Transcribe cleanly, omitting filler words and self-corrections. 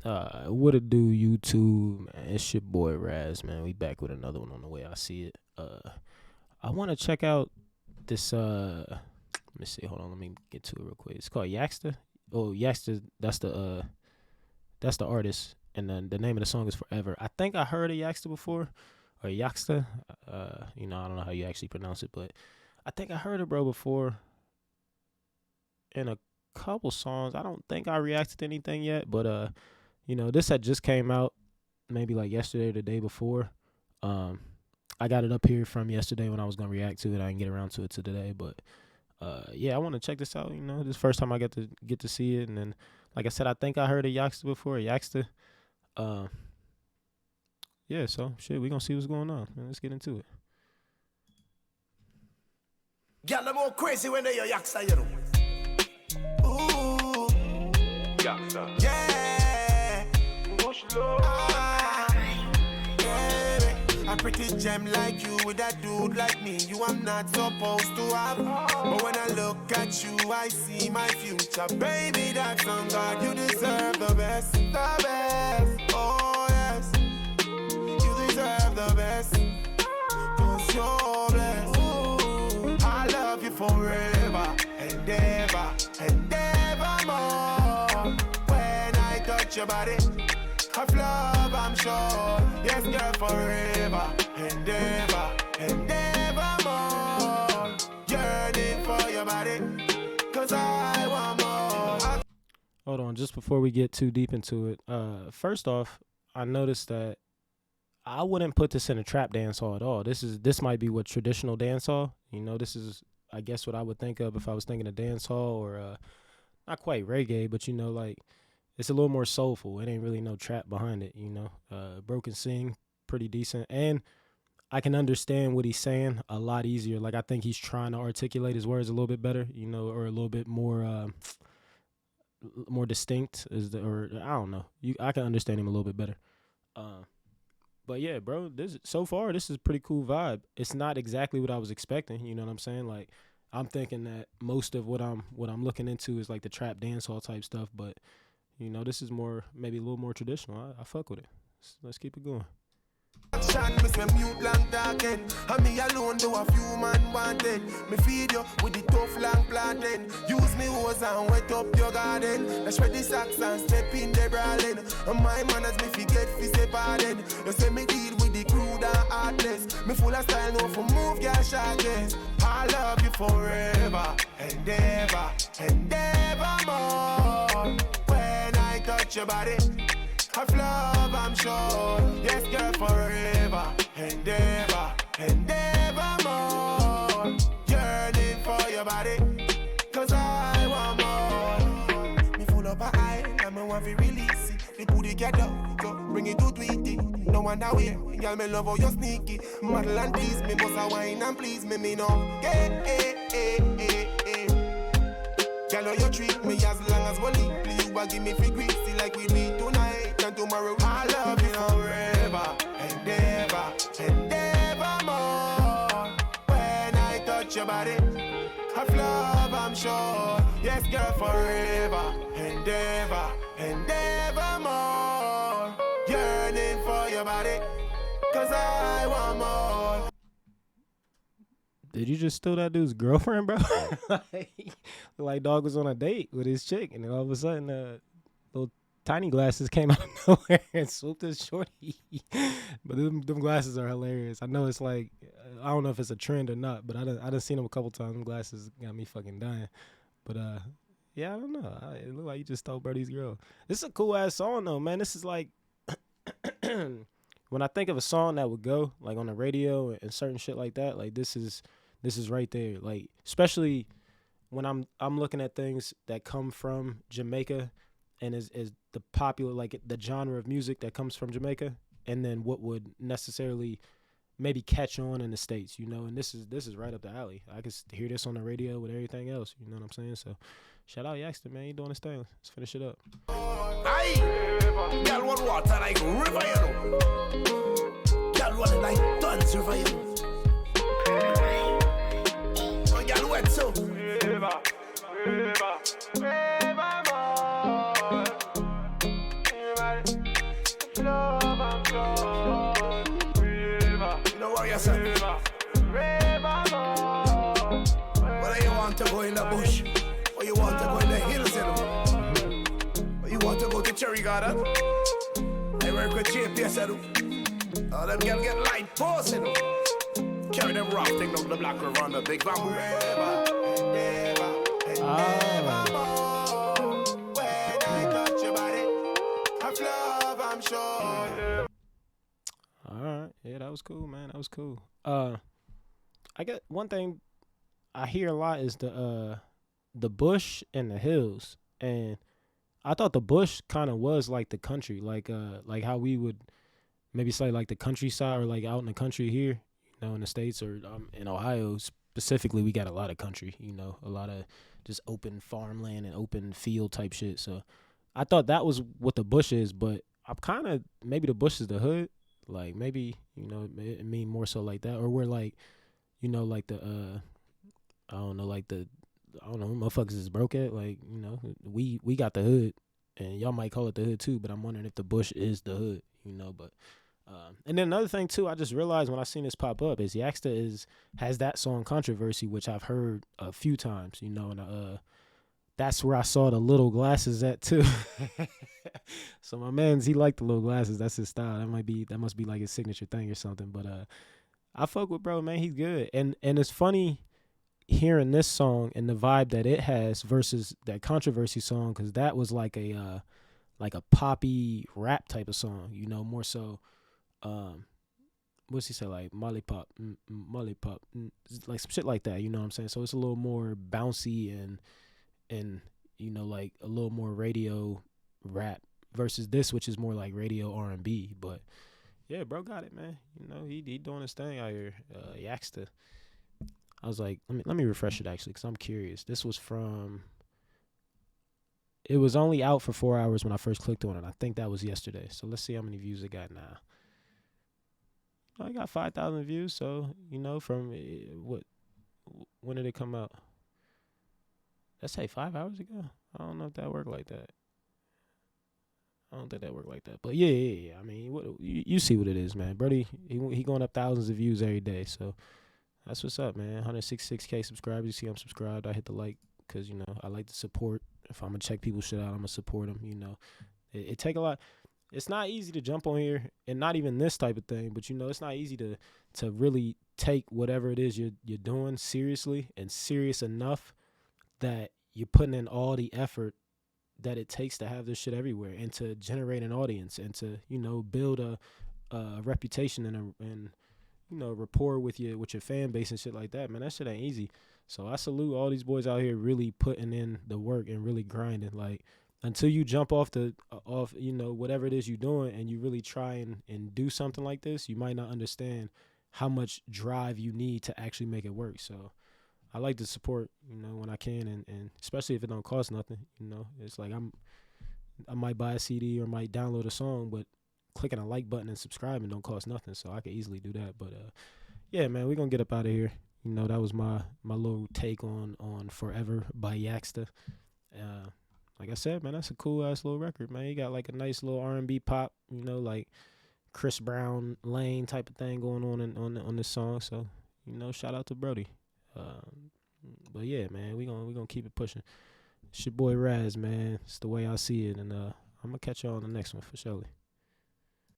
What it do, YouTube, man? It's your boy Raz, man. We back with another one on the way I see it. I want to check out this. Let me see. Hold on. Let me get to it real quick. It's called Yaksta. Oh, Yaksta. That's the artist, and then the name of the song is Forever. I think I heard of Yaksta before, or Yaksta. I don't know how you actually pronounce it, but I think I heard it, bro, before. In a couple songs. I don't think I reacted to anything yet, but this had just came out maybe like yesterday or the day before. I got it up here from yesterday when I was gonna react to it. I didn't get around to it today, but I want to check this out. This is the first time I get to see it, and then like I said, I think I heard of Yaksta before, Yaksta. So shit, we gonna see what's going on. Man, let's get into it. Girl, them all crazy when they hear Yaksta, you know. Ooh, Yaksta. Yeah. A pretty gem like you with a dude like me, you I'm not supposed to have. But when I look at you, I see my future. Baby, that's on God, you deserve the best. The best, oh yes. You deserve the best, 'cause you're blessed. Ooh, I love you forever and ever and evermore. When I touch your body, of love, I'm sure. Yes, girl, forever and ever and evermore. Yearning for your body, 'cause I want more. Hold on, just before we get too deep into it, first off, I noticed that I wouldn't put this in a trap dance hall at all. This might be what traditional dance hall. This is, I guess, what I would think of if I was thinking of dance hall, or not quite reggae, but like, it's a little more soulful. It ain't really no trap behind it, Broken sing, pretty decent. And I can understand what he's saying a lot easier. Like, I think he's trying to articulate his words a little bit better, or a little bit more more distinct. Or I don't know. I can understand him a little bit better. But yeah, bro, this is a pretty cool vibe. It's not exactly what I was expecting, you know what I'm saying? Like, I'm thinking that most of what I'm looking into is like the trap dancehall type stuff, but this is maybe a little more traditional. I fuck with it. Let's keep it going. Me say mute long talking, and me alone do a few man wanted. Me feed you with the tough long planting. Use me hose and wet up your garden. Let's spread the socks and step in the brawling. And my manners me forget fi say pardon. You say me deal with the crude and heartless. Me full of style, no for move your shaggers. I love you forever and ever and evermore. When I touch your body, of love, I'm sure. Yes, girl, forever and ever and evermore. Yearning for your body, 'cause I want more. Me full up a eye, and me want to release it. Me put it together, so bring it to Tweety. No wonder where, girl, me love how you sneaky. Model and tease me, bust a wine and please me know. Yeah, girl, how you treat me as long as we leave. Please, you give me free greasy like we need tonight. Tomorrow, I love you forever and ever and evermore. When I touch your body, of love, I'm sure. Yes, girl, forever and ever and evermore. Yearning for your body, 'cause I want more. Did you just steal that dude's girlfriend, bro? Like dog was on a date with his chick, and then all of a sudden, little tiny glasses came out of nowhere and swooped his shorty. But them glasses are hilarious. I know it's like, I don't know if it's a trend or not, but I done seen them a couple times. Them glasses got me fucking dying. But yeah, I don't know. It looked like you just stole Birdie's girl. This is a cool ass song though, man. This is like, when I think of a song that would go like on the radio and certain shit like that, like this is right there. Like, especially when I'm looking at things that come from Jamaica, and is the popular, like the genre of music that comes from Jamaica, and then what would necessarily maybe catch on in the States, and this is right up the alley. I can hear this on the radio with everything else, you know what I'm saying? So shout out Yaksta, man, you doing this thing. Let's finish it up. Aye, girl want water like river, Girl want it like tons river, Oh, girl wet so river. Yes, sir. Whether you want to go in the bush, or you want to go in the hills, you know. Or you want to go to Cherry Garden. I work with JPS, you know. All them girls get light posts, you know. Carry them rafting down the black river on the big bamboo. When I touch your body, of love, I'm sure. All right. Yeah, that was cool, man. That was cool. I get one thing I hear a lot is the bush and the hills. And I thought the bush kind of was like the country, like how we would maybe say like the countryside or like out in the country here, you know, in the States or in Ohio specifically, we got a lot of country, you know, a lot of just open farmland and open field type shit. So I thought that was what the bush is, but I'm kind of, maybe the bush is the hood. Like maybe, you know, it mean more so like that. Or we're like, you know, like the, I don't know, like the, I don't know, motherfuckers is broke at. Like, you know, we got the hood and y'all might call it the hood too, but I'm wondering if the bush is the hood, you know, but. And then another thing too, I just realized when I seen this pop up is Yaksta has that song Controversy, which I've heard a few times, you know, and that's where I saw the little glasses at too. So my man's, he liked the little glasses. That's his style. That must be like his signature thing or something. But I fuck with bro, man. He's good. And it's funny hearing this song and the vibe that it has versus that Controversy song, because that was like a poppy rap type of song, you know, more so. What's he say, like Molly Pop, like some shit like that, you know what I'm saying? So it's a little more bouncy and you know, like a little more radio rap versus this, which is more like radio R&B. But yeah, bro got it, man. You know, he doing his thing out here. Yaksta. I was like, let me refresh it actually, because I'm curious. This was from. It was only out for 4 hours when I first clicked on it. I think that was yesterday. So let's see how many views it got now. I got 5,000 views. So, you know, from when did it come out? Let's say 5 hours ago. I don't know if that worked like that. I don't think that worked like that. But yeah. I mean, you see what it is, man. Brody, he going up thousands of views every day. So that's what's up, man. 166K subscribers. You see I'm subscribed. I hit the like because, you know, I like to support. If I'm going to check people's shit out, I'm going to support them, you know. It take a lot. It's not easy to jump on here, and not even this type of thing, but, you know, it's not easy to really take whatever it is you're doing seriously and serious enough that you're putting in all the effort that it takes to have this shit everywhere and to generate an audience and to, you know, build a reputation and you know, rapport with your fan base and shit like that, man. That shit ain't easy. So I salute all these boys out here really putting in the work and really grinding. Like, until you jump off you know, whatever it is you're doing and you really try and do something like this, you might not understand how much drive you need to actually make it work. So I like to support, you know, when I can, and especially if it don't cost nothing, you know. It's like I might buy a CD or might download a song, but clicking a like button and subscribing don't cost nothing, so I could easily do that. But yeah, man, we're gonna get up out of here. You know, that was my little take on Forever by Yaksta. Like I said, man, that's a cool ass little record, man. You got like a nice little R&B pop, you know, like Chris Brown lane type of thing going on this song. So, you know, shout out to Brody. But yeah, man, we gonna keep it pushing. It's your boy Raz, man. It's the way I see it, and I'm gonna catch y'all on the next one for surely.